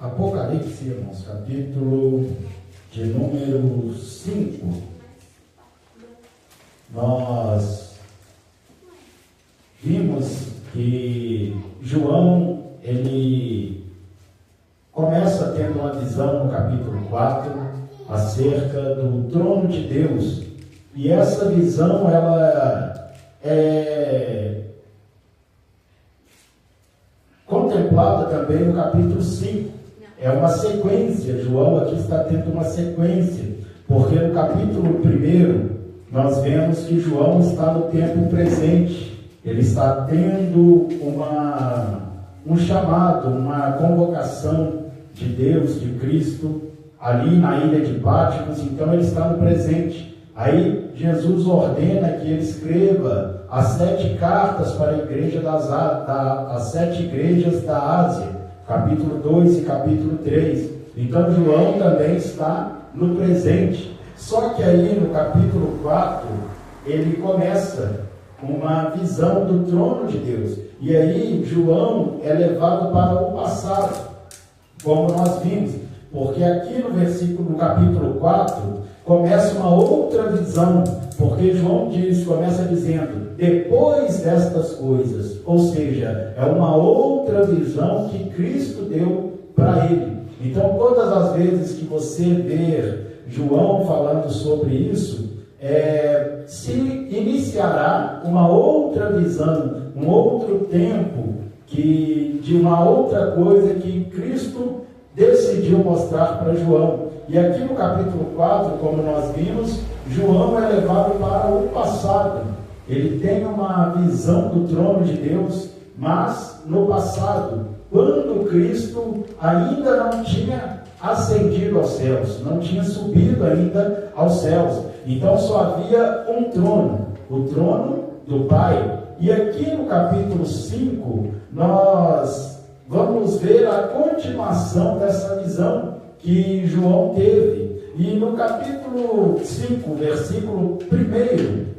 Apocalipse, irmãos, capítulo de número 5. Nós vimos que João, ele começa tendo uma visão no capítulo 4 acerca do trono de Deus. E essa visão, ela é contemplada também no capítulo 5. É uma sequência, João aqui está tendo uma sequência, porque no capítulo 1 nós vemos que João está no tempo presente, ele está tendo um chamado, uma convocação de Deus, de Cristo, ali na ilha de Patmos, então ele está no presente. Aí Jesus ordena que ele escreva as 7 cartas para a igreja as 7 igrejas da Ásia, capítulo 2 e capítulo 3. Então João também está no presente. Só que aí no capítulo 4, ele começa uma visão do trono de Deus. E aí João é levado para o passado, como nós vimos. Porque aqui no capítulo 4, começa uma outra visão. Porque João começa dizendo, depois destas coisas, ou seja, é uma outra visão que Cristo deu para ele. Então, todas as vezes que você vê João falando sobre isso, se iniciará uma outra visão, um outro tempo, de uma outra coisa que Cristo decidiu mostrar para João. E aqui no capítulo 4, como nós vimos, João é levado para o passado. Ele tem uma visão do trono de Deus, mas no passado, quando Cristo ainda não tinha ascendido aos céus, não tinha subido ainda aos céus. Então só havia um trono, o trono do Pai. E aqui no capítulo 5, nós vamos ver a continuação dessa visão que João teve. E no capítulo 5, versículo 1,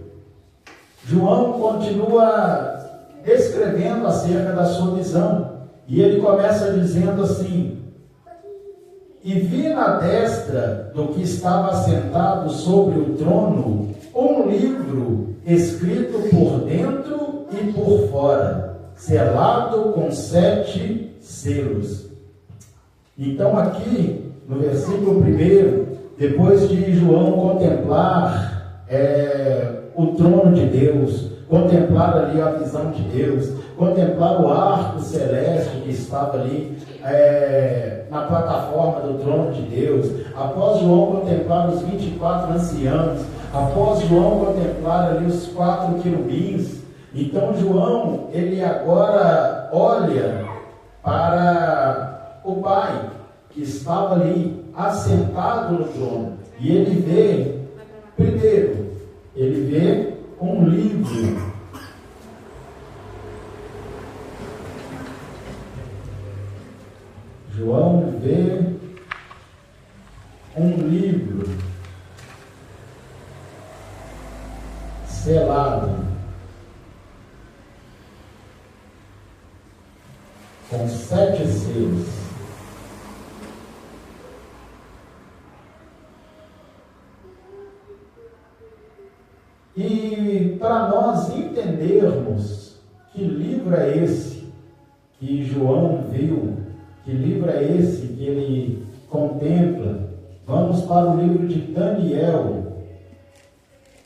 João continua descrevendo acerca da sua visão. E ele começa dizendo assim: e vi na destra do que estava assentado sobre o trono um livro escrito por dentro e por fora, selado com 7 selos. Então aqui no versículo 1, depois de João contemplar o trono de Deus, contemplar ali a visão de Deus, contemplar o arco celeste que estava ali na plataforma do trono de Deus, após João contemplar os 24 anciãos, após João contemplar ali os 4 querubins, então João, ele agora olha para o Pai, que estava ali, assentado no trono, e ele vê, primeiro, ele vê um livro. João vê um livro selado com 7 selos. E para nós entendermos que livro é esse que João viu, que livro é esse que ele contempla, vamos para o livro de Daniel,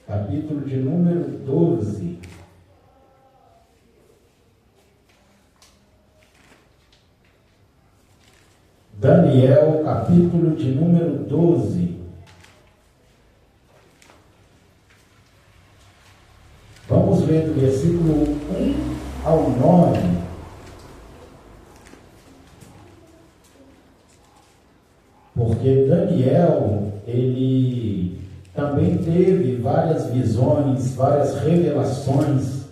capítulo de número 12. Daniel, capítulo de número 12. Vamos ler do versículo 1 ao 9. Porque Daniel, ele também teve várias visões, várias revelações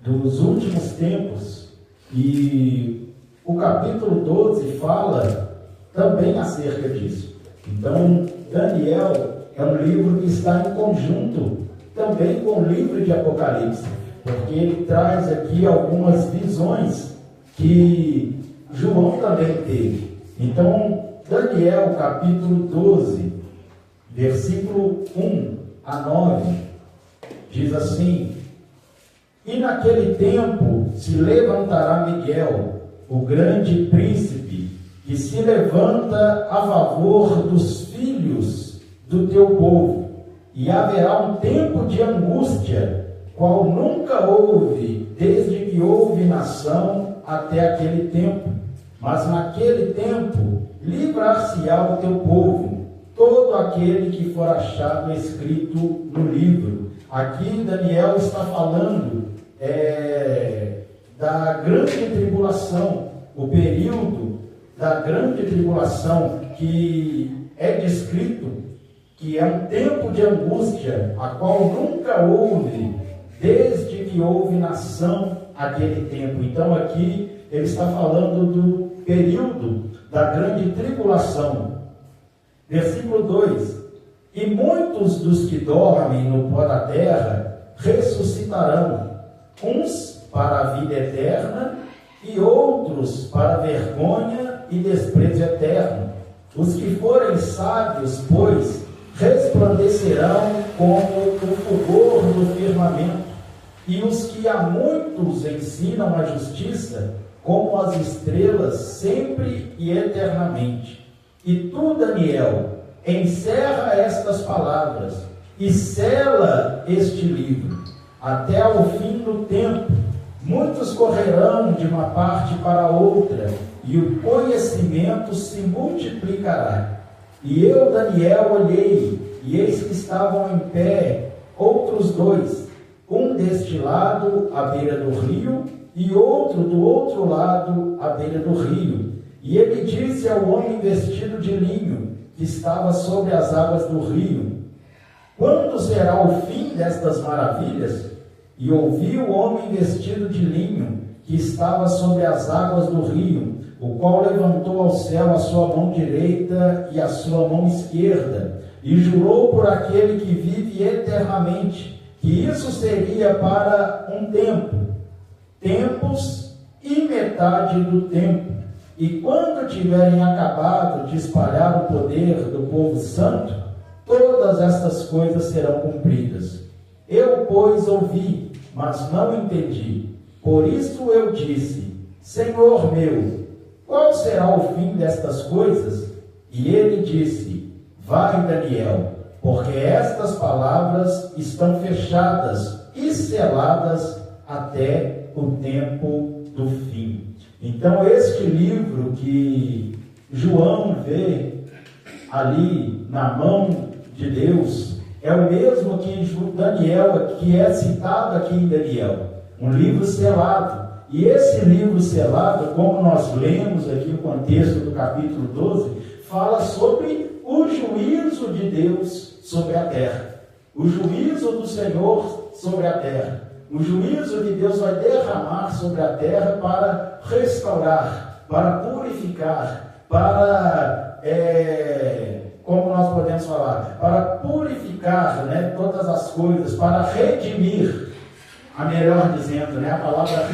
dos últimos tempos. E o capítulo 12 fala também acerca disso. Então, Daniel é um livro que está em conjunto também com o livro de Apocalipse, porque ele traz aqui algumas visões que João também teve. Então, Daniel capítulo 12, versículo 1 a 9, diz assim: E naquele tempo se levantará Miguel, o grande príncipe, que se levanta a favor dos filhos do teu povo, e haverá um tempo de angústia, qual nunca houve, desde que houve nação até aquele tempo. Mas naquele tempo livrar-se-á o teu povo, todo aquele que for achado escrito no livro. Aqui Daniel está falando da grande tribulação, o período da grande tribulação, que é descrito que é um tempo de angústia, a qual nunca houve, desde que houve nação aquele tempo. Então aqui ele está falando do período da grande tribulação. Versículo 2: E muitos dos que dormem no pó da terra ressuscitarão, uns para a vida eterna e outros para a vergonha e desprezo eterno. Os que forem sábios, pois, resplandecerão como o fulgor do firmamento, e os que a muitos ensinam a justiça, como as estrelas, sempre e eternamente. E tu, Daniel, encerra estas palavras e sela este livro, até ao fim do tempo. Muitos correrão de uma parte para outra, e o conhecimento se multiplicará. E eu, Daniel, olhei, e eis que estavam em pé outros dois, um deste lado, à beira do rio, e outro do outro lado, à beira do rio. E ele disse ao homem vestido de linho, que estava sobre as águas do rio: Quando será o fim destas maravilhas? E ouvi o homem vestido de linho, que estava sobre as águas do rio, o qual levantou ao céu a sua mão direita e a sua mão esquerda, e jurou por aquele que vive eternamente, que isso seria para um tempo, tempos e metade do tempo. E quando tiverem acabado de espalhar o poder do povo santo, todas estas coisas serão cumpridas. Eu, pois, ouvi, mas não entendi. Por isso eu disse: Senhor meu, qual será o fim destas coisas? E ele disse: Vai, Daniel, porque estas palavras estão fechadas e seladas até o tempo do fim. Então, este livro que João vê ali na mão de Deus é o mesmo que Daniel, que é citado aqui em Daniel, um livro selado. E esse livro selado, como nós lemos aqui o contexto do capítulo 12, fala sobre o juízo de Deus sobre a terra, o juízo do Senhor sobre a terra. O juízo de Deus vai derramar sobre a terra para restaurar, para purificar, para, como nós podemos falar, para purificar, né, todas as coisas, para redimir, a melhor dizendo, né, a palavra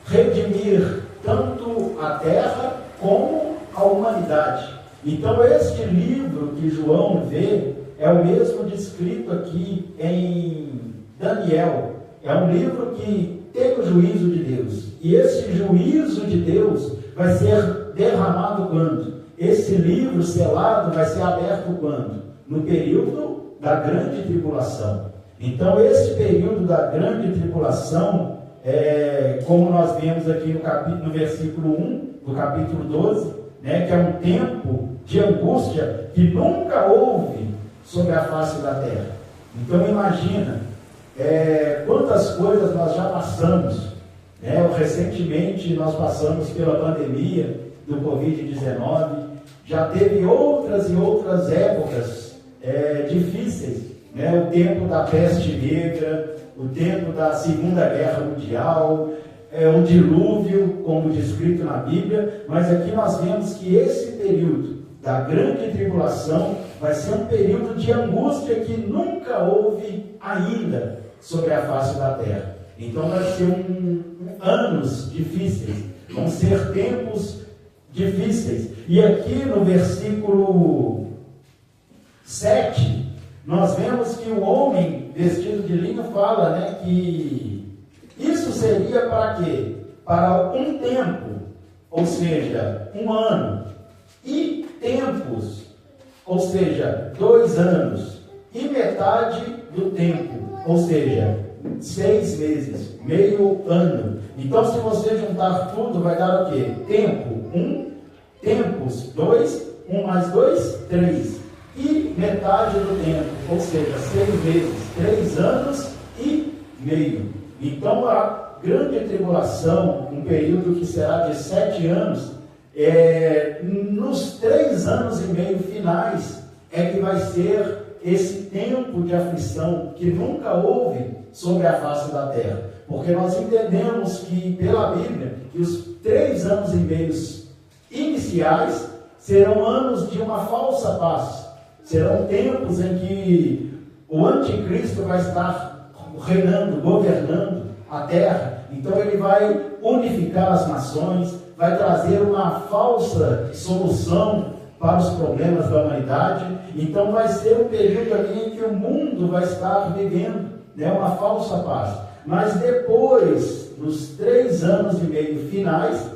redimir tanto a terra como a humanidade. Então este livro que João vê é o mesmo descrito aqui em Daniel. É um livro que tem o juízo de Deus. E esse juízo de Deus vai ser derramado quando? Esse livro selado vai ser aberto quando? No período da grande tribulação. Então, esse período da grande tribulação, como nós vemos aqui no versículo 1 do capítulo 12, né, que é um tempo de angústia que nunca houve sobre a face da terra. Então, imagina quantas coisas nós já passamos, né? Recentemente nós passamos pela pandemia do Covid-19, já teve outras e outras épocas difíceis, né? O tempo da peste negra, o tempo da Segunda Guerra Mundial, o dilúvio, como descrito na Bíblia, mas aqui nós vemos que esse período da grande tribulação vai ser um período de angústia que nunca houve ainda sobre a face da terra. Então vai ser anos difíceis, vão ser tempos difíceis. E aqui no versículo 7, nós vemos que o homem vestido de linho fala, né, que isso seria para quê? Para um tempo, ou seja, 1 ano, e tempos, ou seja, 2 anos, e metade do tempo, ou seja, 6 meses, meio ano. Então, se você juntar tudo, vai dar o quê? Tempo, 1, tempos, 2, 1 mais 2, 3. E metade do tempo, ou seja, 6 meses, 3 anos e meio. Então, a grande tribulação, um período que será de 7 anos, nos 3 anos e meio finais, é que vai ser esse tempo de aflição que nunca houve sobre a face da terra. Porque nós entendemos que, pela Bíblia, que os 3 anos e meio iniciais serão anos de uma falsa paz. Serão tempos em que o anticristo vai estar reinando, governando a terra. Então ele vai unificar as nações, vai trazer uma falsa solução para os problemas da humanidade. Então vai ser um período ali em que o mundo vai estar vivendo, né, uma falsa paz. Mas depois, nos 3 anos e meio finais,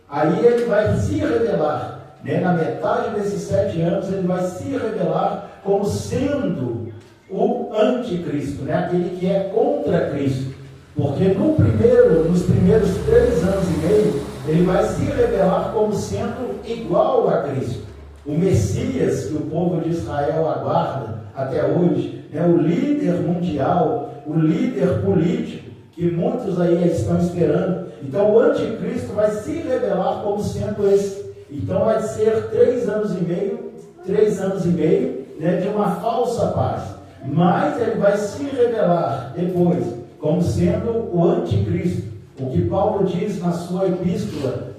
aí ele vai se revelar. Na metade desses 7 anos, ele vai se revelar como sendo o anticristo, aquele que é contra Cristo. Porque nos primeiros 3 anos e meio, ele vai se revelar como sendo igual a Cristo. O Messias que o povo de Israel aguarda até hoje, o líder mundial, o líder político, que muitos aí estão esperando. Então o anticristo vai se revelar como sendo esse. Então vai ser 3 anos e meio, de uma falsa paz. Mas ele vai se revelar depois como sendo o anticristo. O que Paulo diz na sua epístola,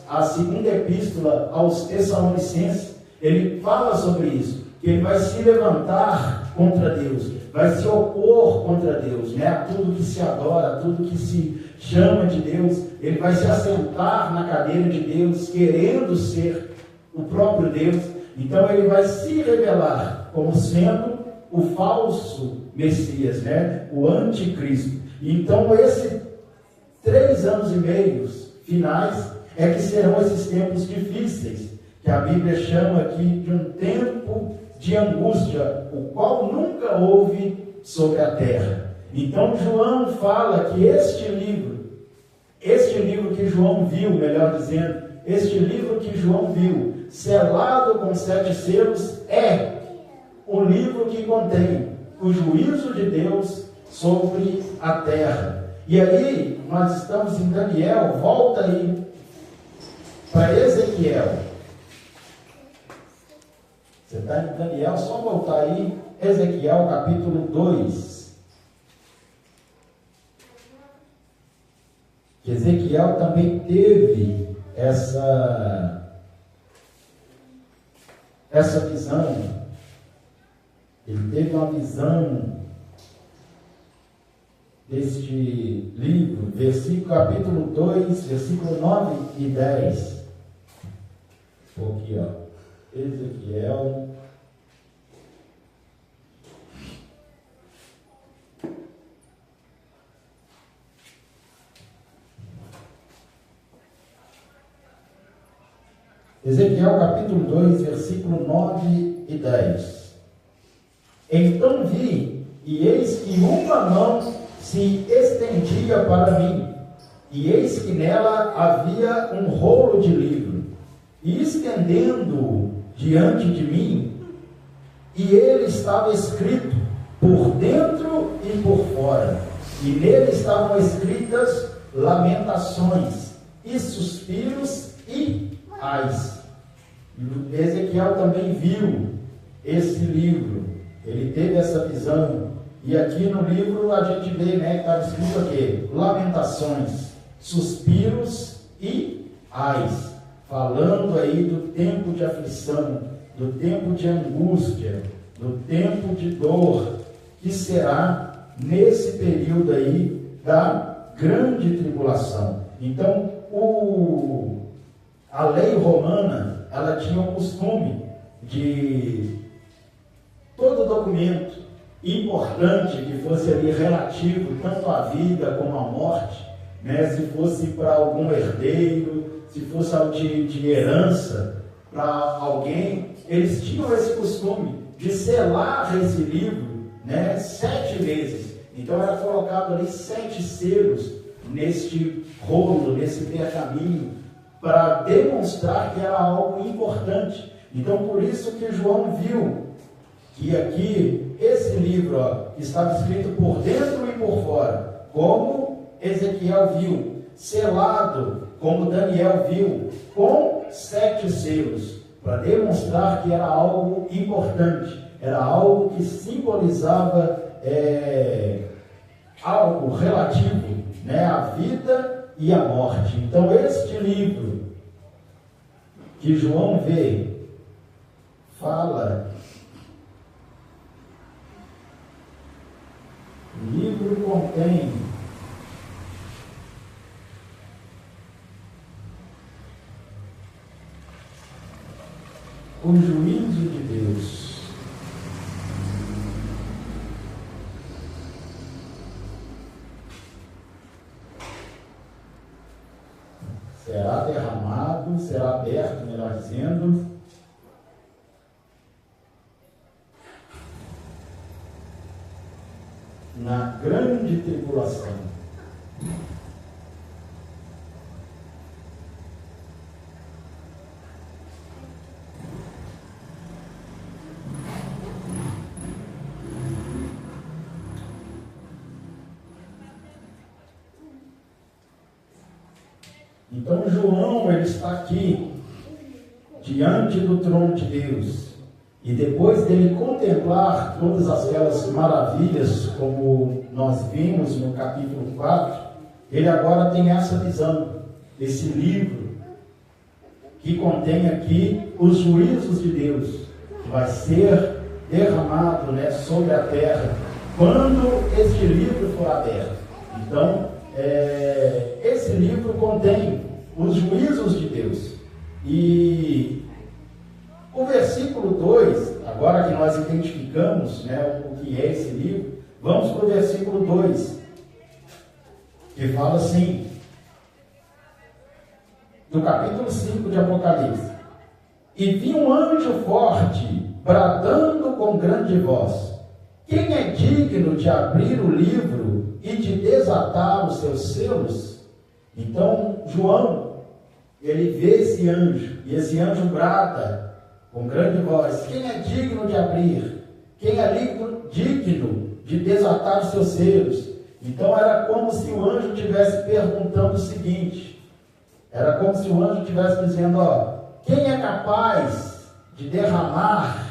a segunda epístola aos Tessalonicenses, ele fala sobre isso, que ele vai se levantar contra Deus, vai se opor contra Deus, a tudo que se adora, a tudo que se chama de Deus. Ele vai se assentar na cadeira de Deus, querendo ser o próprio Deus. Então ele vai se revelar como sendo o falso Messias, o anticristo. Então esses 3 anos e meio finais é que serão esses tempos difíceis, que a Bíblia chama aqui de um tempo de angústia, o qual nunca houve sobre a terra. Então João fala que este livro que João viu, melhor dizendo, este livro que João viu, selado com 7 selos, é o livro que contém o juízo de Deus sobre a terra. E aí, nós estamos em Daniel, volta aí para Ezequiel. Você está em Daniel, só voltar aí, Ezequiel capítulo 2. Ezequiel também teve essa visão. Ele teve uma visão deste livro, capítulo 2, versículo 9 e 10. Aqui, Ezequiel. Ezequiel capítulo 2, versículo 9 e 10. Então vi, e eis que uma mão se estendia para mim, e eis que nela havia um rolo de livro, e estendendo-o diante de mim, e ele estava escrito por dentro e por fora, e nele estavam escritas lamentações, e suspiros, e ais. Ezequiel também viu esse livro, ele teve essa visão, e aqui no livro a gente vê, que estava escrito aqui, lamentações, suspiros e ais, falando aí do tempo de aflição, do tempo de angústia, do tempo de dor, que será nesse período aí da grande tribulação. Então, A lei romana, ela tinha o costume de todo documento importante que fosse ali relativo tanto à vida como à morte, né? Se fosse para algum herdeiro, se fosse de herança para alguém, eles tinham esse costume de selar esse livro, né, 7 vezes. Então era colocado ali 7 selos neste rolo, nesse pergaminho, para demonstrar que era algo importante. Então por isso que João viu que aqui esse livro estava escrito por dentro e por fora, como Ezequiel viu, selado, como Daniel viu, com 7 selos, para demonstrar que era algo importante, era algo que simbolizava algo relativo, né, à vida e à morte. Então este livro que João vê, fala, o livro contém o juízo de Deus. Será derramado, será aberto, melhor dizendo, na grande tribulação. Então João, ele está aqui diante do trono de Deus, e depois dele contemplar todas aquelas maravilhas, como nós vimos no capítulo 4, ele agora tem essa visão, esse livro que contém aqui os juízos de Deus, que vai ser derramado, né, sobre a terra quando este livro for aberto. Então esse livro contém os juízos de Deus. E o versículo 2, agora que nós identificamos, né, o que é esse livro, vamos para o versículo 2, que fala assim, do capítulo 5 de Apocalipse: e vi um anjo forte, bradando com grande voz: quem é digno de abrir o livro e de desatar os seus selos? Então João, ele vê esse anjo, e esse anjo brada com grande voz: quem é digno de abrir? Quem é digno de desatar os seus selos? Então era como se o anjo estivesse perguntando o seguinte, era como se o anjo estivesse dizendo, quem é capaz de derramar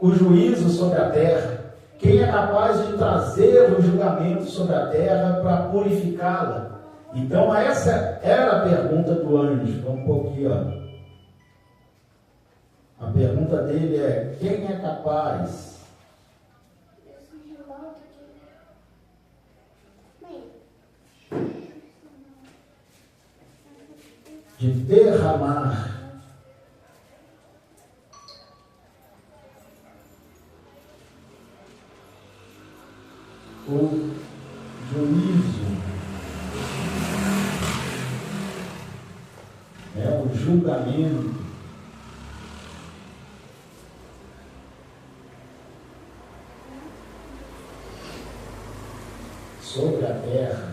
o juízo sobre a terra? Quem é capaz de trazer o julgamento sobre a terra para purificá-la? Então essa era a pergunta do anjo. Vamos pôr aqui, a pergunta dele é: quem é capaz de derramar o juízo, o julgamento sobre a terra?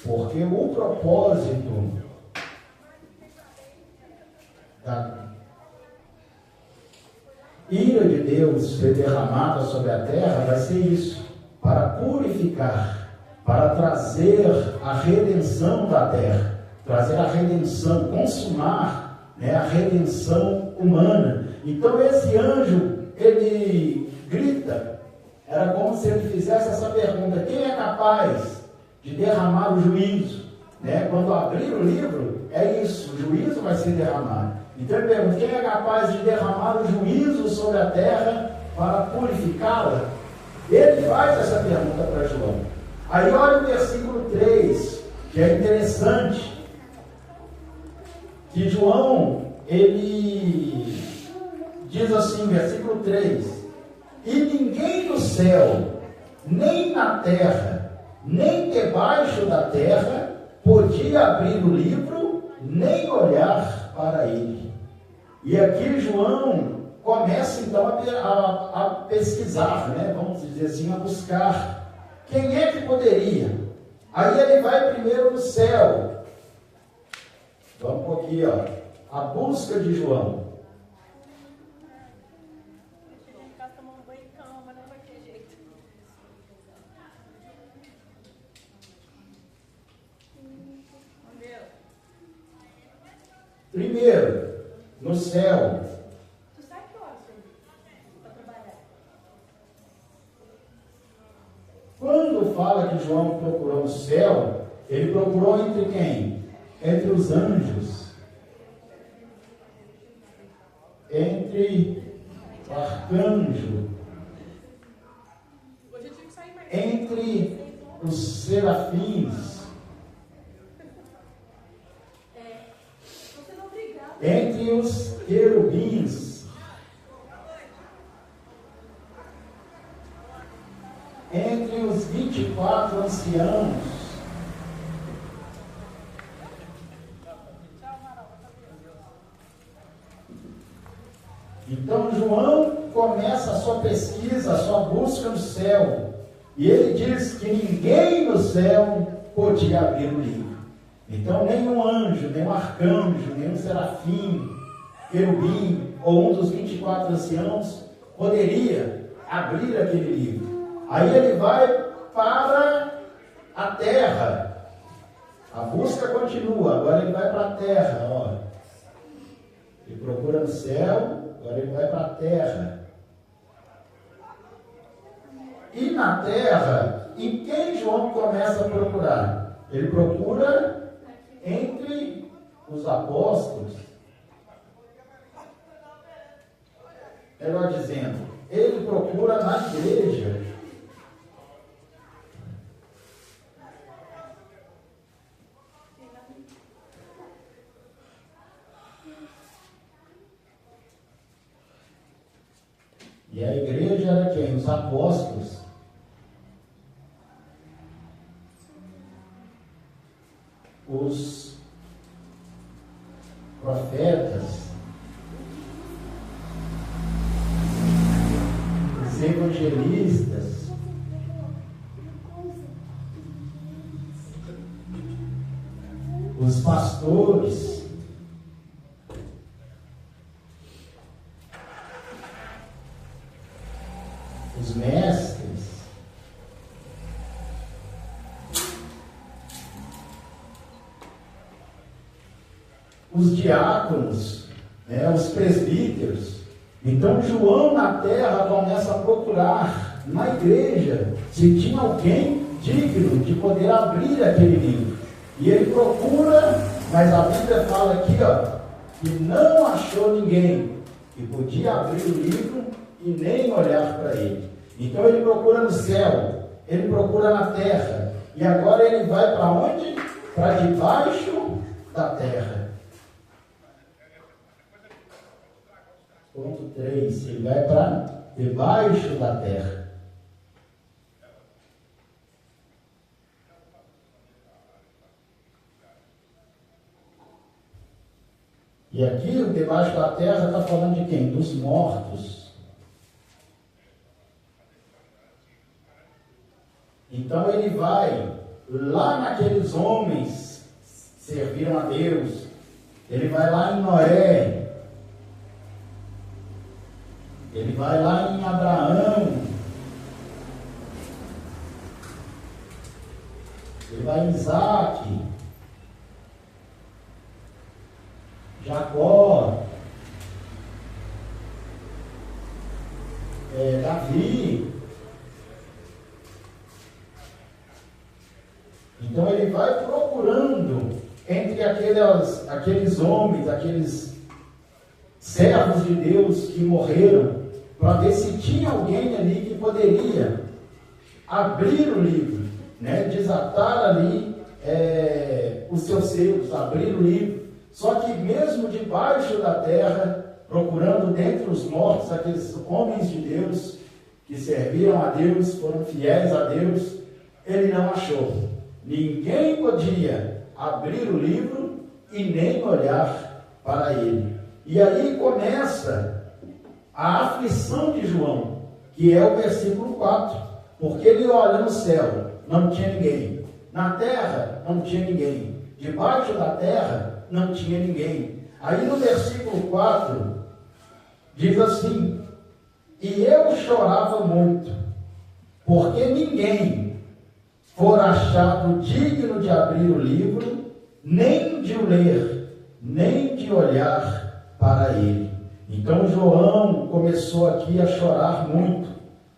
Porque o propósito da ira de Deus ser derramada sobre a terra vai ser isso, para purificar, para trazer a redenção da terra, trazer a redenção, consumar, a redenção humana. Então esse anjo, ele grita, era como se ele fizesse essa pergunta: quem é capaz de derramar o juízo. Né? Quando abrir o livro, é isso, o juízo vai ser derramado. Então ele pergunta, quem é capaz de derramar o juízo sobre a terra para purificá-la? Ele faz essa pergunta para João. Aí olha o versículo 3, que é interessante, que João, ele diz assim, versículo 3, e ninguém no céu, nem na terra, nem debaixo da terra, podia abrir o livro, nem olhar para ele. E aqui João começa então a pesquisar, né? Vamos dizer assim, a buscar. Quem é que poderia? Aí ele vai primeiro no céu. Vamos aqui, ó. A busca de João. Primeiro, no céu. Tu sabe que hora para trabalhar? Quando fala que João procurou o céu, ele procurou entre quem? Entre os anjos. Entre o arcanjo. Entre os serafins. Entre os querubins, entre os 24 anciãos, então João começa a sua pesquisa, a sua busca no céu, e ele diz que ninguém no céu podia abrir o livro. Então, nenhum anjo, nenhum arcanjo, nenhum serafim, querubim, ou um dos 24 anciãos, poderia abrir aquele livro. Aí ele vai para a terra. A busca continua, agora ele vai para a terra. Ó. Ele procura no céu, agora ele vai para a terra. E na terra, em quem João começa a procurar? Ele procura entre os apóstolos, melhor dizendo, ele procura na igreja. E a igreja era quem? Os apóstolos. Os profetas, os evangelistas, os pastores, os mestres, os diáconos, né, os presbíteros. Então João na terra começa a procurar na igreja se tinha alguém digno de poder abrir aquele livro. E ele procura, mas a Bíblia fala aqui, ó, que não achou ninguém que podia abrir o livro e nem olhar para ele. Então ele procura no céu, ele procura na terra, e agora ele vai para onde? Para debaixo da terra. Ponto 3, ele vai para debaixo da terra. E aqui, o debaixo da terra está falando de quem? Dos mortos. Então ele vai lá naqueles homens que serviram a Deus. Ele vai lá em Noé. Ele vai lá em Abraão. Ele vai em Isaac, Jacó, Davi. entre aqueles homens, aqueles servos de Deus que morreram, para ver se tinha alguém ali que poderia abrir o livro, né? Desatar ali os seus selos, abrir o livro. Só que mesmo debaixo da terra, procurando dentre os mortos aqueles homens de Deus que serviram a Deus, foram fiéis a Deus, ele não achou. Ninguém podia abrir o livro e nem olhar para ele. E aí começa a aflição de João, que é o versículo 4, porque ele olha no céu, não tinha ninguém, na terra não tinha ninguém, debaixo da terra não tinha ninguém. Aí no versículo 4 diz assim: e eu chorava muito, porque ninguém for achado digno de abrir o livro, nem de o ler, nem de olhar para ele. Então João começou aqui a chorar muito,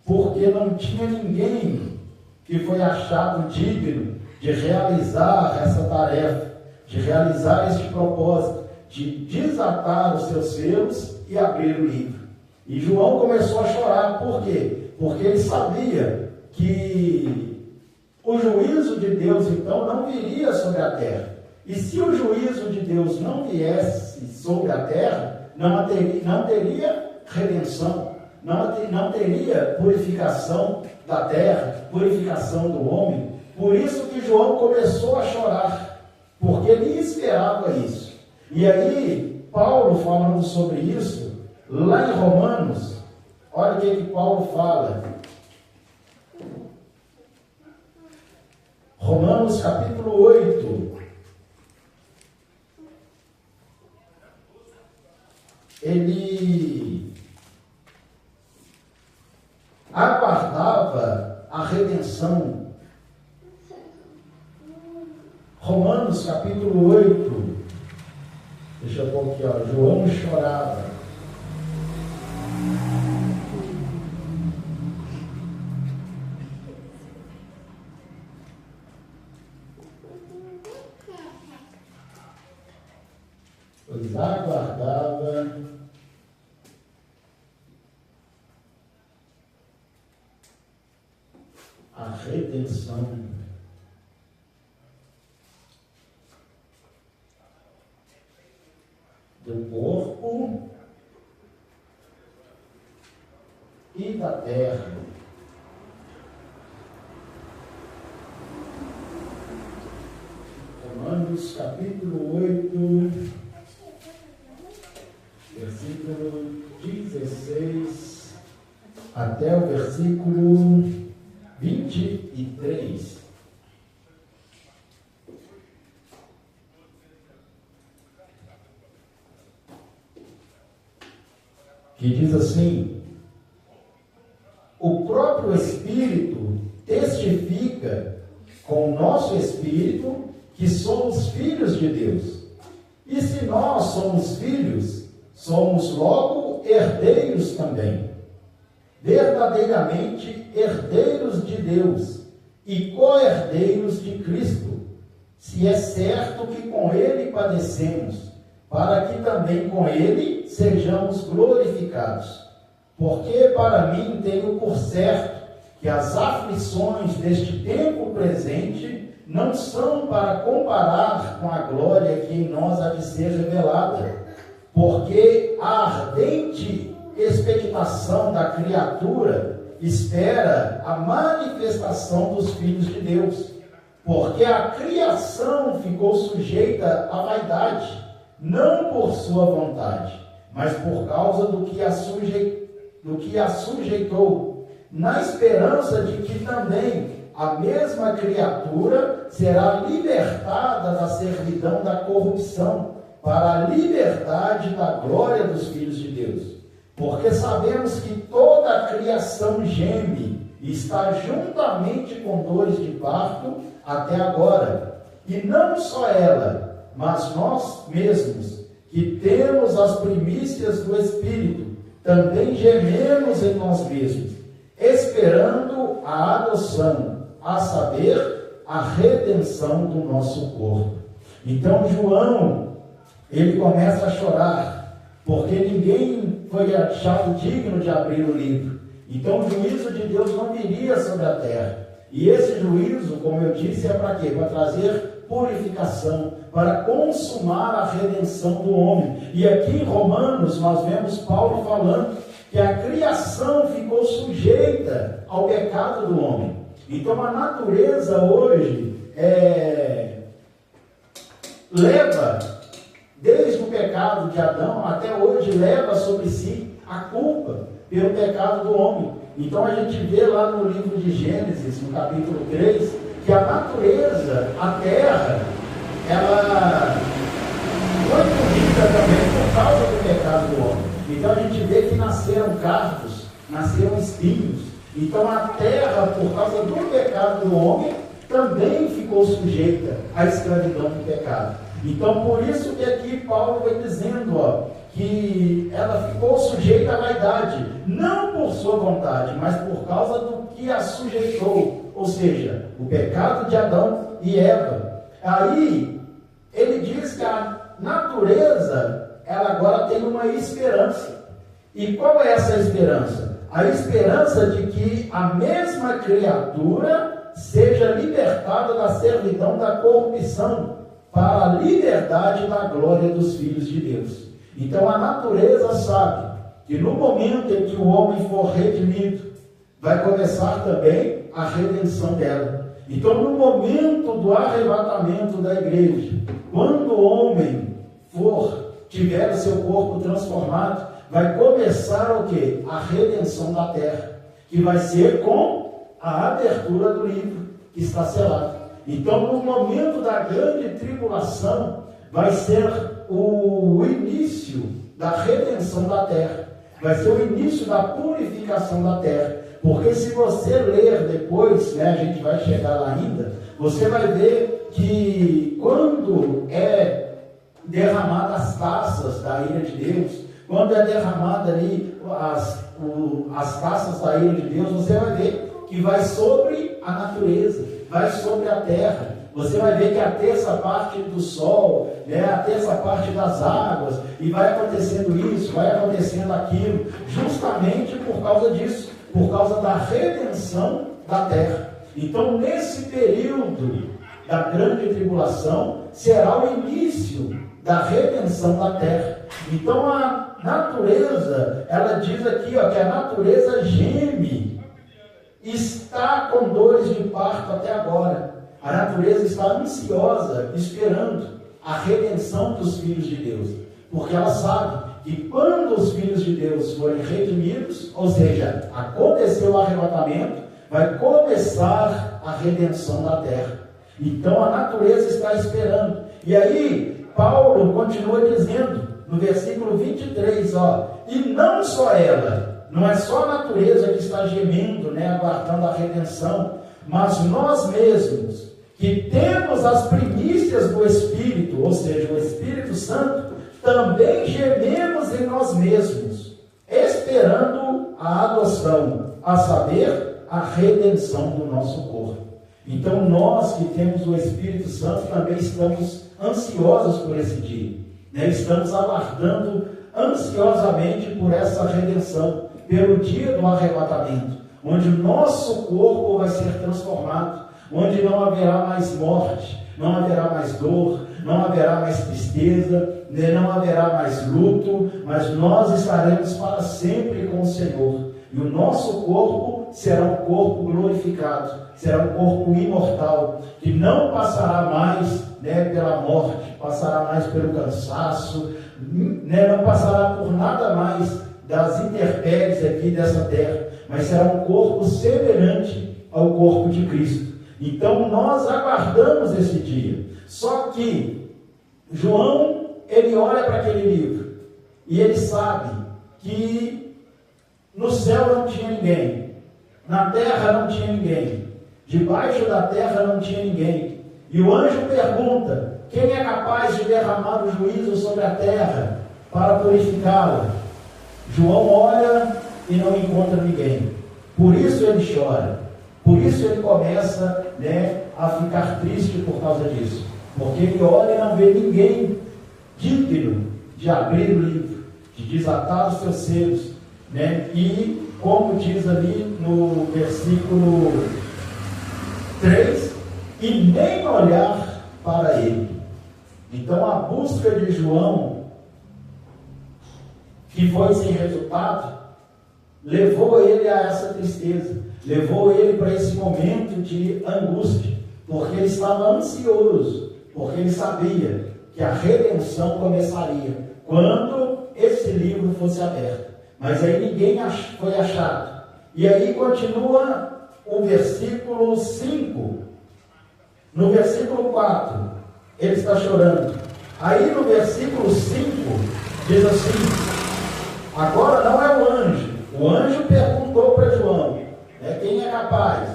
porque não tinha ninguém que foi achado digno de realizar essa tarefa, de realizar este propósito, de desatar os seus selos e abrir o livro. E João começou a chorar, por quê? Porque ele sabia que o juízo de Deus então não viria sobre a terra. E se o juízo de Deus não viesse sobre a terra, não teria redenção, não teria purificação da terra, purificação do homem. Por isso que João começou a chorar, porque ele esperava isso. E aí, Paulo falando sobre isso, lá em Romanos, olha o que Paulo fala. Romanos capítulo 8. Ele aguardava a redenção. Romanos capítulo 8. Deixa eu pôr aqui, ó. João chorava. Pois aguardava a redenção do corpo e da terra. Romanos capítulo 8, versículo 16 até o versículo 23. Que diz assim: o próprio Espírito testifica com o nosso Espírito que somos filhos de Deus. E se nós somos filhos, somos logo herdeiros também, verdadeiramente herdeiros de Deus e co-herdeiros de Cristo, se é certo que com Ele padecemos, para que também com Ele sejamos glorificados. Porque para mim tenho por certo que as aflições deste tempo presente não são para comparar com a glória que em nós há de ser revelada, porque a ardente expectação da criatura espera a manifestação dos filhos de Deus, porque a criação ficou sujeita à vaidade, não por sua vontade, mas por causa do que a sujeitou, na esperança de que também a mesma criatura será libertada da servidão da corrupção, para a liberdade da glória dos filhos de Deus. Porque sabemos que toda a criação geme e está juntamente com dores de parto até agora. E não só ela, mas nós mesmos, que temos as primícias do Espírito, também gememos em nós mesmos, esperando a adoção, a saber, a redenção do nosso corpo. Então João, ele começa a chorar, porque ninguém foi achado digno de abrir o livro. Então o juízo de Deus não viria sobre a terra. E esse juízo, como eu disse, é para quê? Para trazer purificação, para consumar a redenção do homem. E aqui em Romanos nós vemos Paulo falando que a criação ficou sujeita ao pecado do homem. Então a natureza hoje leva, desde o pecado de Adão até hoje, leva sobre si a culpa pelo pecado do homem. Então a gente vê lá no livro de Gênesis, no capítulo 3, que a natureza, a terra, ela foi punida também por causa do pecado do homem. Então a gente vê que nasceram cardos, nasceram espinhos. Então a terra, por causa do pecado do homem, também ficou sujeita à escravidão do pecado. Então por isso que aqui Paulo vai dizendo, que ela ficou sujeita à vaidade, não por sua vontade, mas por causa do que a sujeitou, ou seja, o pecado de Adão e Eva. Aí ele diz que a natureza, ela agora tem uma esperança. E qual é essa esperança? A esperança de que a mesma criatura seja libertada da servidão da corrupção para a liberdade da glória dos filhos de Deus. Então a natureza sabe que no momento em que o homem for redimido, vai começar também a redenção dela. Então no momento do arrebatamento da igreja, quando o homem tiver o seu corpo transformado, vai começar o quê? A redenção da terra, que vai ser com a abertura do livro que está selado. Então no momento da grande tribulação, vai ser o início da redenção da terra, vai ser o início da purificação da terra, porque se você ler depois, a gente vai chegar lá ainda, você vai ver que quando é derramada as taças da ira de Deus, quando é derramada ali as taças da ira de Deus, você vai ver que vai sobre a natureza, vai sobre a terra. Você vai ver que a terça parte do sol, a terça parte das águas, e vai acontecendo isso, vai acontecendo aquilo, justamente por causa disso, por causa da redenção da terra. Então, nesse período da grande tribulação, será o início da redenção da terra. Então, a natureza, ela diz aqui, que a natureza geme, está com dores de parto até agora. A natureza está ansiosa, esperando a redenção dos filhos de Deus, porque ela sabe que quando os filhos de Deus forem redimidos, ou seja, aconteceu o arrebatamento, vai começar a redenção da terra. Então a natureza está esperando. E aí Paulo continua dizendo no versículo 23, e não só ela, não é só a natureza que está gemendo, aguardando a redenção, mas nós mesmos, que temos as primícias do Espírito, ou seja, o Espírito Santo, também gememos em nós mesmos, esperando a adoção, a saber, a redenção do nosso corpo. Então nós que temos o Espírito Santo também estamos ansiosos por esse dia, estamos aguardando ansiosamente por essa redenção, pelo dia do arrebatamento, onde o nosso corpo vai ser transformado, onde não haverá mais morte, não haverá mais dor, não haverá mais tristeza, não haverá mais luto, mas nós estaremos para sempre com o Senhor. E o nosso corpo será um corpo glorificado, será um corpo imortal, que não passará mais pela morte, passará mais pelo cansaço, não passará por nada mais das intempéries aqui dessa terra, mas será um corpo semelhante ao corpo de Cristo. Então nós aguardamos esse dia. Só que João, ele olha para aquele livro e ele sabe que no céu não tinha ninguém, na terra não tinha ninguém, debaixo da terra não tinha ninguém. E o anjo pergunta: quem é capaz de derramar o juízo sobre a terra para purificá-la? João olha e não encontra ninguém. Por isso ele chora. Por isso ele começa a ficar triste por causa disso. Porque ele olha e não vê ninguém digno de abrir o livro, de desatar os seus selos, né? E como diz ali no versículo 3, e nem olhar para ele. Então a busca de João, que foi sem resultado, levou ele a essa tristeza, levou ele para esse momento de angústia, porque ele estava ansioso, porque ele sabia que a redenção começaria quando esse livro fosse aberto. Mas aí ninguém foi achado. E aí continua o versículo 5. No versículo 4, ele está chorando. Aí no versículo 5, diz assim: agora não é o anjo. O anjo perguntou para João, né, quem é capaz?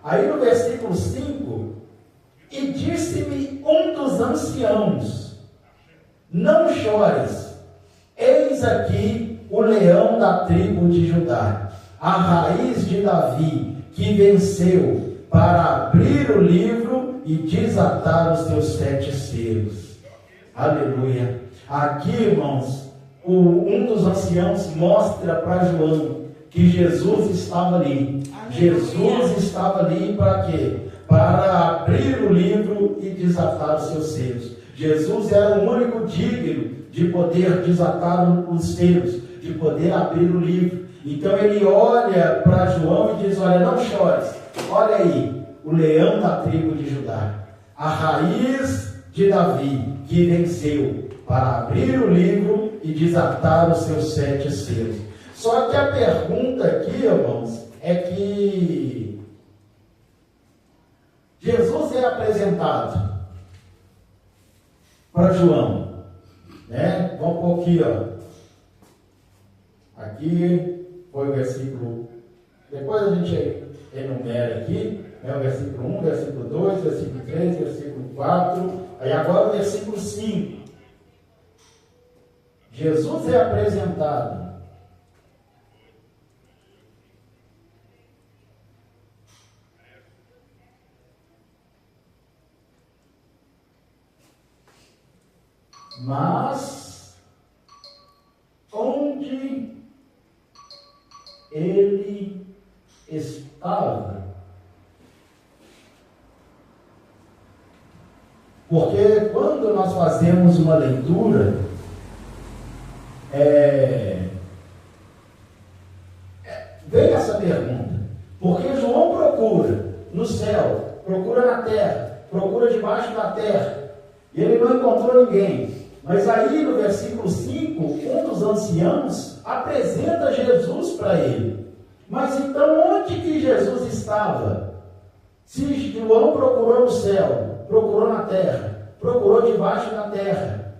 Aí no versículo 5, e disse-me um dos anciãos: não chores, eis aqui o leão da tribo de Judá, a raiz de Davi, que venceu para abrir o livro e desatar os teus 7 selos. Aleluia. Aqui, irmãos, um dos anciãos mostra para João que Jesus estava ali. Aleluia. Jesus estava ali para quê? Para abrir o livro e desatar os seus selos. Jesus era o único digno de poder desatar os selos, de poder abrir o livro. Então ele olha para João e diz: olha, não chores, olha aí, o leão da tribo de Judá, a raiz de Davi, que venceu para abrir o livro e desatar os seus 7 selos. Só que a pergunta aqui, irmãos, é que Jesus é apresentado para João, né? Vamos pôr aqui, ó. Aqui foi o versículo, depois a gente enumera aqui, né? O versículo 1, versículo 2, versículo 3, versículo 4, aí agora o versículo 5. Jesus é apresentado mas onde ele estava? Porque quando nós fazemos uma leitura, vem essa pergunta, porque João procura no céu, procura na terra, procura debaixo da terra, e ele não encontrou ninguém. Mas aí no versículo 5, um dos anciãos apresenta Jesus para ele. Mas então onde que Jesus estava? Se João procurou no céu, procurou na terra, procurou debaixo da terra,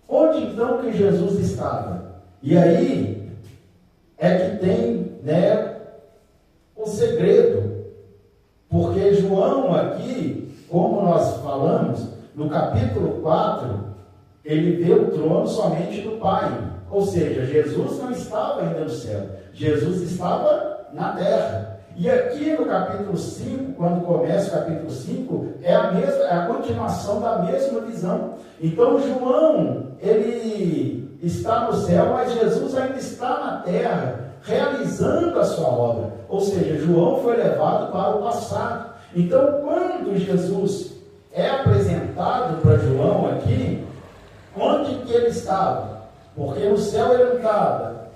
onde então que Jesus estava? E aí é que tem, né, um segredo, porque João aqui, como nós falamos, no capítulo 4, ele vê o trono somente do Pai, ou seja, Jesus não estava ainda no céu, Jesus estava na terra. E aqui no capítulo 5, quando começa o capítulo 5, é a continuação da mesma visão. Então João, ele está no céu, mas Jesus ainda está na terra, realizando a sua obra. Ou seja, João foi levado para o passado. Então quando Jesus é apresentado para João aqui, onde que ele estava? Porque no céu ele não estava,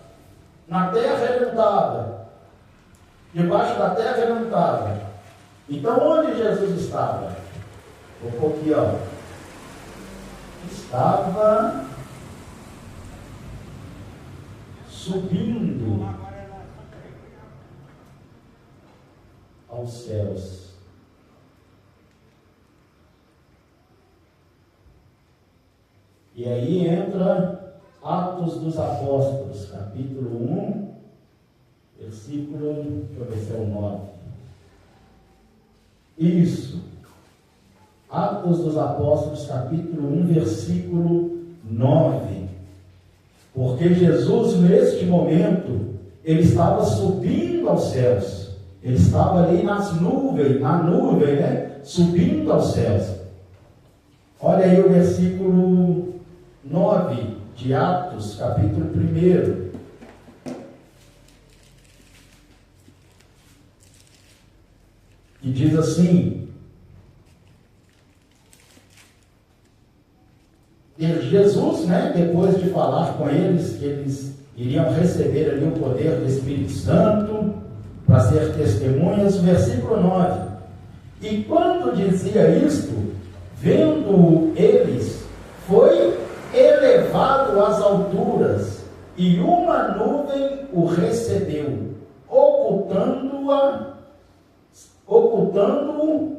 na terra ele não estava, debaixo da terra ele não estava. Então onde Jesus estava? Vou pôr aqui, ó. Estava subindo aos céus. E aí entra Atos dos Apóstolos, capítulo 1, versículo, deixa eu ver se é o 9. Isso. Atos dos Apóstolos, capítulo 1, versículo 9. Porque Jesus, neste momento, ele estava subindo aos céus. Ele estava ali nas nuvens, na nuvem, né? Subindo aos céus. Olha aí o versículo 9 de Atos, capítulo 1. E diz assim: Jesus, depois de falar com eles que eles iriam receber ali o poder do Espírito Santo para ser testemunhas, versículo 9: e quando dizia isto, vendo ele foi elevado às alturas, e uma nuvem o recebeu, ocultando-o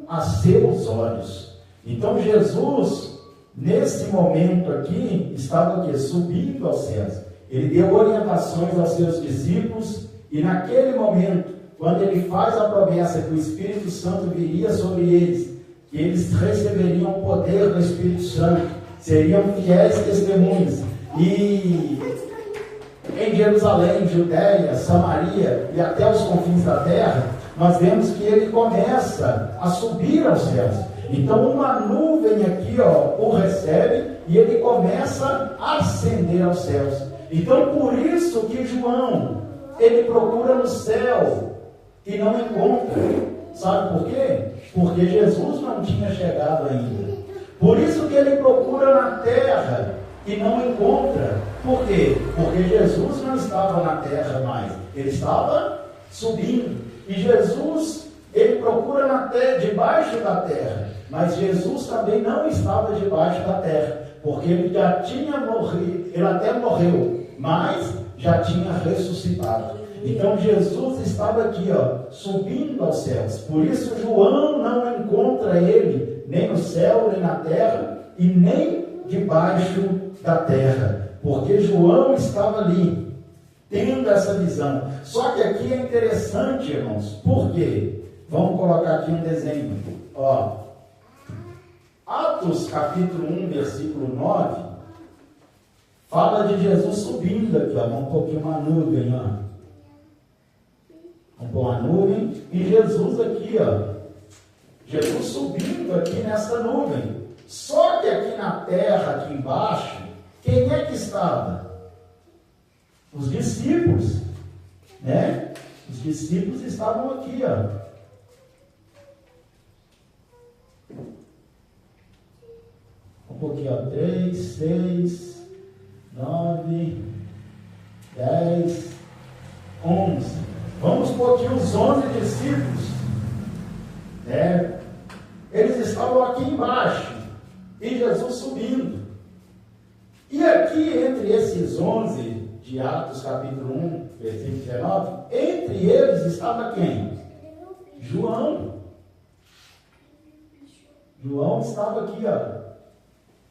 a seus olhos. Então Jesus, nesse momento aqui, estava aqui, subindo aos céus. Ele deu orientações aos seus discípulos, e naquele momento, quando ele faz a promessa que o Espírito Santo viria sobre eles, que eles receberiam o poder do Espírito Santo, seriam fiéis testemunhas, e em Jerusalém, Judéia, Samaria e até os confins da terra, nós vemos que ele começa a subir aos céus. Então uma nuvem aqui o recebe, e ele começa a ascender aos céus. Então por isso que João, ele procura no céu e não encontra. Sabe por quê? Porque Jesus não tinha chegado ainda. Por isso que ele procura na terra e não encontra. Por quê? Porque Jesus não estava na terra mais. Ele estava subindo. E Jesus, ele procura na terra, debaixo da terra. Mas Jesus também não estava debaixo da terra. Porque ele já tinha morrido. Ele até morreu, mas já tinha ressuscitado. Então Jesus estava aqui, subindo aos céus. Por isso João não encontra ele nem no céu, nem na terra, e nem debaixo da terra. Porque João estava ali, tendo essa visão. Só que aqui é interessante, irmãos. Por quê? Vamos colocar aqui um desenho. Atos capítulo 1, versículo 9, fala de Jesus subindo aqui. Vamos pôr aqui uma nuvem, Vamos pôr uma nuvem, e Jesus aqui, Jesus subindo aqui nessa nuvem. Só que aqui na terra, aqui embaixo, quem é que estava? Os discípulos, Os discípulos estavam aqui, Um pouquinho, 3, 6, 9, 10, 11. Vamos pôr aqui os 11 discípulos. Eles estavam aqui embaixo, e Jesus subindo. E aqui entre esses 11 de Atos capítulo 1, versículo 19, entre eles estava quem? João. João estava aqui,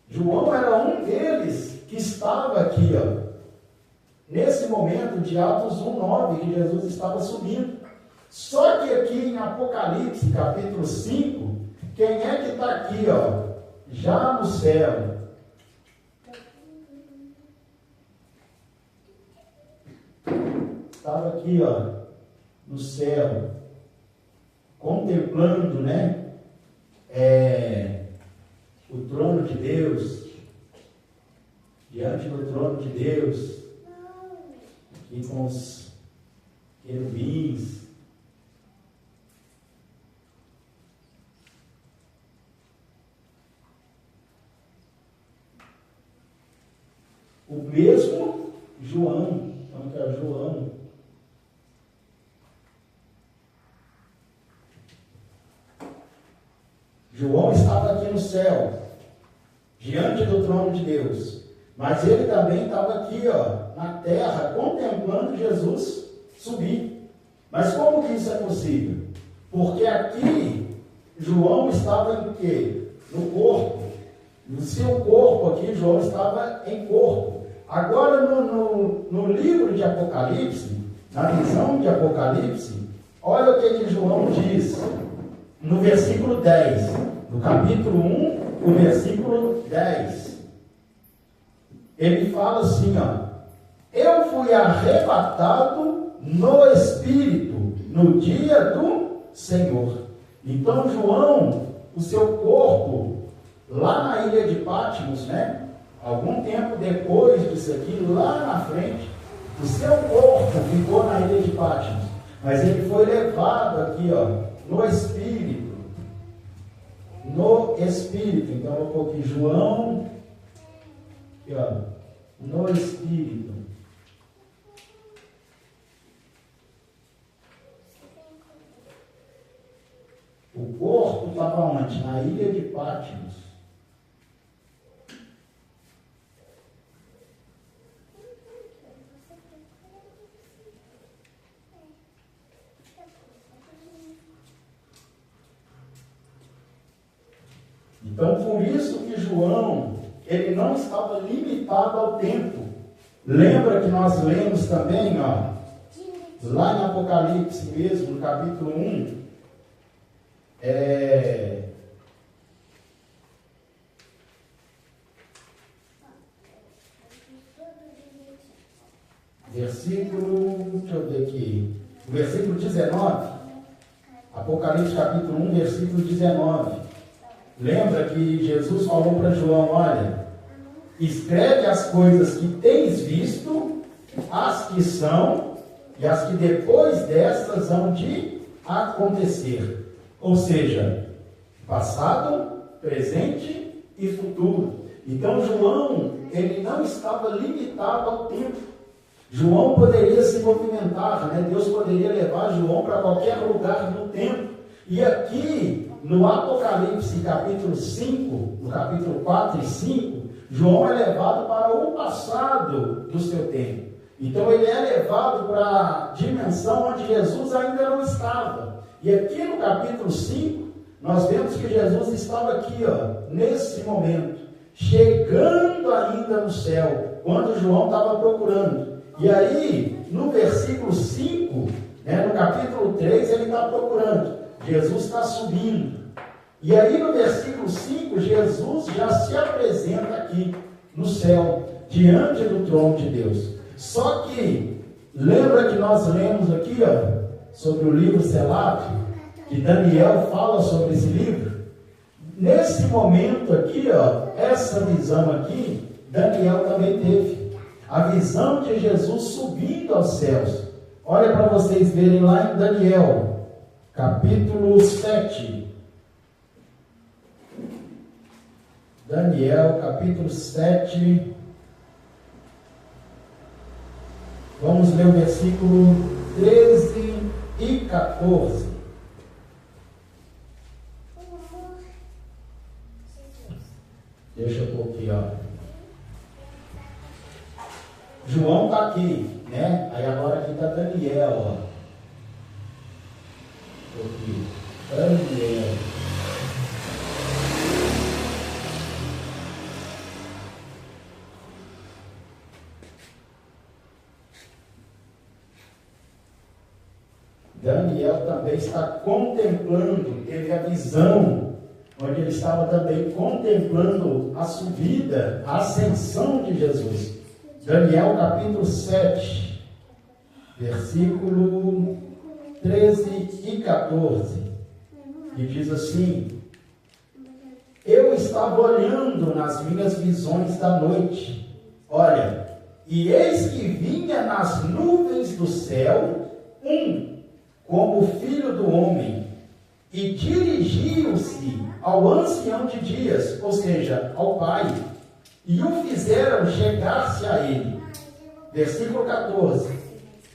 João era um deles que estava aqui, nesse momento de Atos 1:9, que Jesus estava subindo. Só que aqui em Apocalipse, capítulo 5, quem é que está aqui, já no céu? Estava aqui, no céu, contemplando, o trono de Deus, diante do trono de Deus, aqui com os querubins. O mesmo João, então que é João. João estava aqui no céu, diante do trono de Deus, mas ele também estava aqui, na terra, contemplando Jesus subir. Mas como que isso é possível? Porque aqui, João estava em quê? No corpo. No seu corpo aqui, João estava em corpo. Agora, no livro de Apocalipse, na visão de Apocalipse, olha o que João diz no versículo 10, no capítulo 1, o versículo 10. Ele fala assim, eu fui arrebatado no Espírito no dia do Senhor. Então João, o seu corpo lá na ilha de Patmos, né? Algum tempo depois disso aqui, lá na frente, o seu corpo ficou na ilha de Patmos, mas ele foi levado aqui, ó, no Espírito. No Espírito. Então eu vou pôr aqui João, aqui, ó, no Espírito. O corpo estava onde? Na ilha de Patmos. Então, por isso que João, ele não estava limitado ao tempo. Lembra que nós lemos também, ó, lá em Apocalipse mesmo, no capítulo 1, versículo, deixa eu ver aqui, versículo 19, Apocalipse capítulo 1, versículo 19. Lembra que Jesus falou para João, olha, escreve as coisas que tens visto, as que são e as que depois destas hão de acontecer. Ou seja, passado, presente e futuro. Então João, ele não estava limitado ao tempo. João poderia se movimentar, né? Deus poderia levar João para qualquer lugar no tempo. E aqui, no Apocalipse capítulo 5, no capítulo 4 e 5, João é levado para o passado do seu tempo. Então ele é levado para a dimensão onde Jesus ainda não estava. E aqui no capítulo 5, nós vemos que Jesus estava aqui, ó, nesse momento, chegando ainda no céu, quando João estava procurando. E aí, no versículo 5, né, no capítulo 3, ele está procurando. Jesus está subindo. E aí no versículo 5, Jesus já se apresenta aqui no céu, diante do trono de Deus. Só que, lembra que nós lemos aqui, ó, sobre o livro selado, que Daniel fala sobre esse livro? Nesse momento aqui, ó, essa visão aqui, Daniel também teve. A visão de Jesus subindo aos céus. Olha para vocês verem lá em Daniel, capítulo 7. Daniel, capítulo 7. Vamos ler o versículo 13 e 14. Deixa eu pôr aqui, ó. João está aqui, né? Aí agora aqui está Daniel, ó. Aqui. Daniel. Daniel também está contemplando, teve a visão, onde ele estava também contemplando a subida, a ascensão de Jesus. Daniel capítulo 7, versículo 13 e 14, que diz assim: eu estava olhando nas minhas visões da noite, olha, e eis que vinha nas nuvens do céu como filho do homem, e dirigiu-se ao ancião de dias, ou seja, ao Pai, e o fizeram chegar-se a ele. Versículo 14.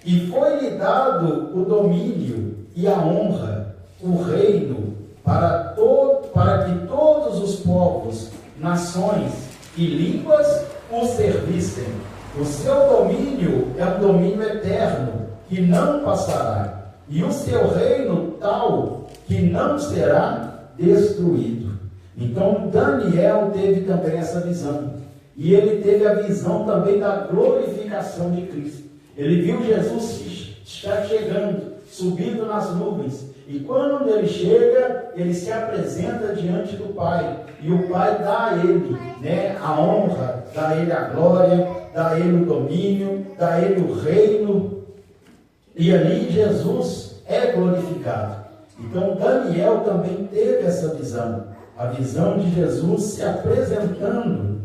E foi-lhe dado o domínio e a honra, o reino, para que todos os povos, nações e línguas o servissem. O seu domínio é um domínio eterno, que não passará, e o seu reino tal, que não será destruído. Então Daniel teve também essa visão. E ele teve a visão também da glorificação de Cristo. Ele viu Jesus estar chegando, subindo nas nuvens. E quando ele chega, ele se apresenta diante do Pai. E o Pai dá a ele, né, a honra, dá a ele a glória, dá a ele o domínio, dá a ele o reino. E ali Jesus é glorificado. Então Daniel também teve essa visão. a visão de Jesus se apresentando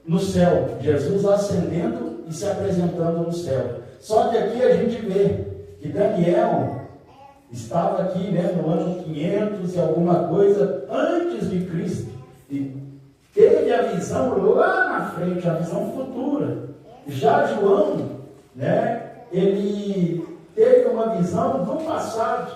no céu, Jesus ascendendo e se apresentando no céu. Só que aqui a gente vê que Daniel estava aqui, né, no ano 500 e alguma coisa antes de Cristo, e teve a visão lá na frente, a visão futura. Já João, né, ele teve uma visão do passado,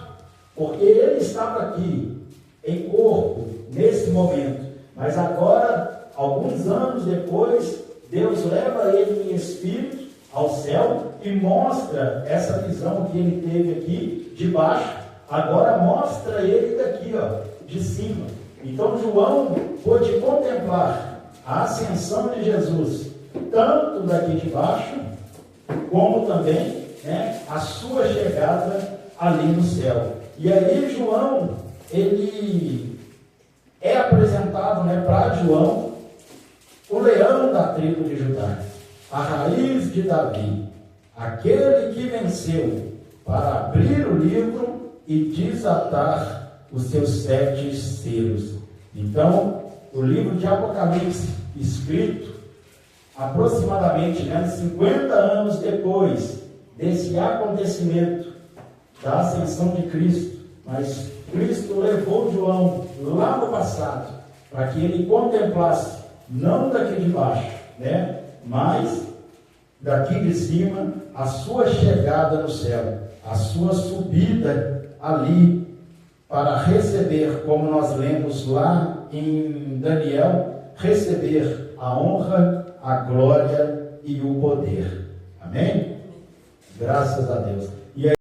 porque ele estava aqui em corpo nesse momento, mas agora, alguns anos depois, Deus leva ele em espírito ao céu e mostra essa visão que ele teve aqui de baixo, agora mostra ele daqui, ó, de cima. Então João pôde contemplar a ascensão de Jesus, tanto daqui de baixo, como também, né, a sua chegada ali no céu. E aí João, ele é apresentado, né, para João, o leão da tribo de Judá, a raiz de Davi, aquele que venceu para abrir o livro e desatar os seus 7 selos. Então, o livro de Apocalipse, escrito aproximadamente, né, 50 anos depois desse acontecimento da ascensão de Cristo, mas Cristo levou João lá no passado para que ele contemplasse, não daqui de baixo, né, mas daqui de cima, a sua chegada no céu, a sua subida ali para receber, como nós lemos lá em Daniel, receber a honra, a glória e o poder. Amém? Graças a Deus.